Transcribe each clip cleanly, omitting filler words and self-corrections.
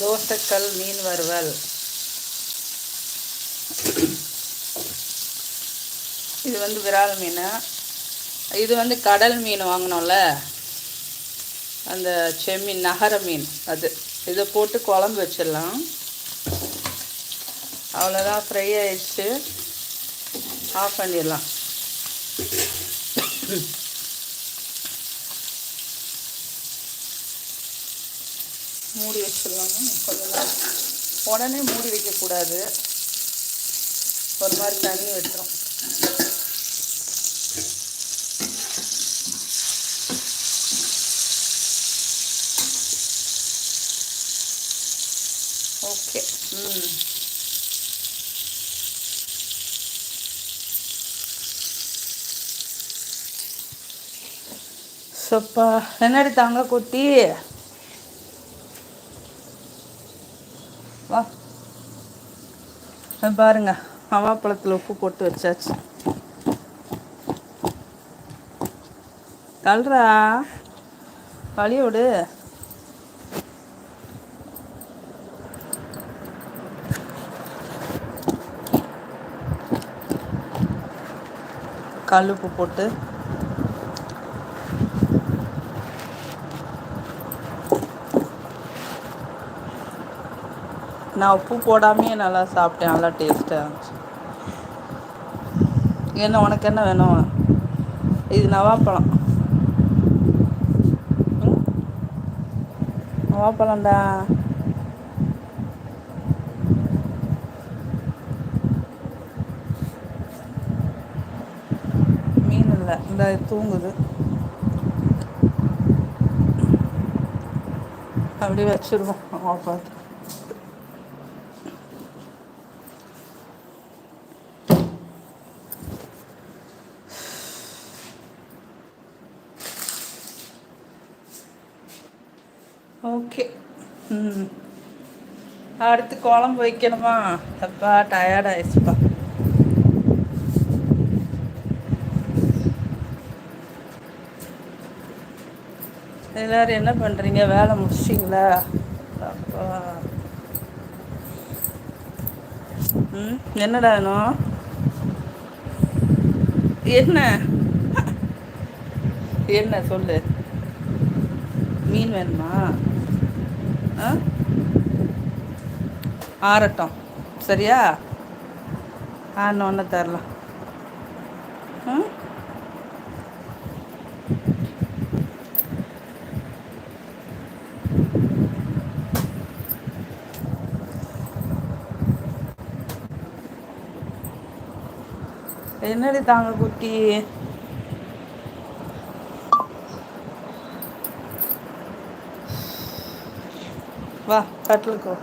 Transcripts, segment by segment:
தோசைக்கல் மீன் வறுவல். இது வந்து விரால் மீன். இது வந்து கடல் மீன் வாங்கினோம்ல, அந்த செம்மீன் நகர மீன். அது இதை போட்டு குழம்பு வச்சிடலாம். அவ்வளோதான், ஃப்ரை ஆயிடுச்சு. ஆஃப் பண்ணிடலாம். மூடி வச்சிடலாம். கொஞ்சம் உடனே மூடி வைக்கக்கூடாது, ஒரு மாதிரி தண்ணி விட்டுரும். ஓகே. சப்பா, என்னடி தாங்க குட்டி, வா பாருங்க, நவாப்பழத்தில் உப்பு போட்டு வச்சாச்சு. கல்றா வழியோடு. கல் உப்பு போட்டு நான் உப்பு போடாமையே நல்லா சாப்பிட்டேன். நல்லா டேஸ்ட்டாக இருந்துச்சு. என்ன உனக்கு என்ன வேணும்? இது நவாப்பழம். நவாப்பழம்டா. மீன் இல்லை, இந்த தூங்குது. அப்படியே வச்சிருவோம் பார்த்து. ஓகே. அடுத்து குழம்பு வைக்கணுமா? அப்பா டயர்ட் ஆயிடுச்சுப்பா. எல்லாரும் என்ன பண்ணுறீங்க? வேலை முடிச்சிட்டிங்களா? அப்பா என்னடா வேணும்? என்ன என்ன சொல்லு. மீன் வேணுமா? ஆறட்டும், சரியா? ஒன்று தரலாம். என்னடி தாங்க குட்டி, வா கட்டிலுக்கோ.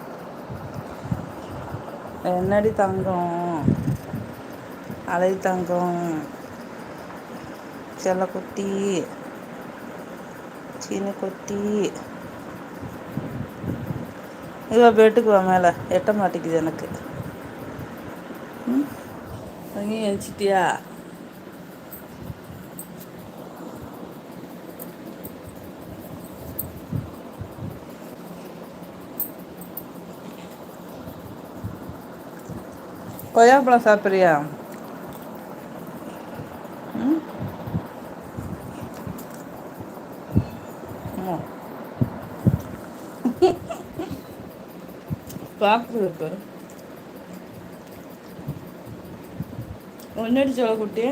என்னடி தங்கம், அலை தங்கம், செல்ல குட்டி, சின்ன குட்டி. இவ பெட்டுக்கு வா, மேலே எட்ட மாட்டேங்குது எனக்கு. அங்கேயும் எழுச்சிட்டியா? கொய்யாப்பழம் சாப்பிட்றியா? பார்க்குறது இப்போ ஒன்னடி சொல்ல குட்டி,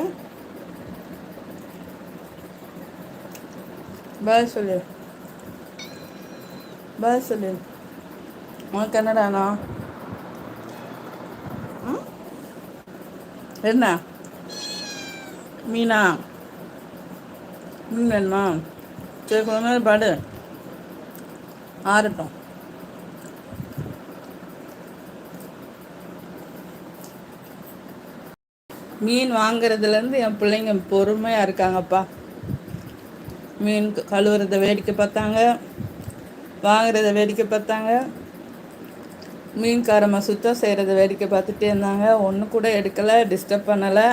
பாய் சொல்லு, பாய் சொல்லு. உனக்கு என்னடாண்ணா? என்ன மீனா? மீன் வேணுமா? சரி, கொஞ்ச நேரம் பாடு, ஆறட்டும். மீன் வாங்குறதுலேருந்து என் பிள்ளைங்க பொறுமையாக இருக்காங்கப்பா. மீன் கழுவுறத வேடிக்கை பார்த்தாங்க, வாங்குறத வேடிக்கை பார்த்தாங்க, மீன்காரமாக சுத்தம் செய்கிறத வேடிக்கை பார்த்துட்டே இருந்தாங்க. ஒன்று கூட எடுக்கலை, டிஸ்டர்ப் பண்ணலை.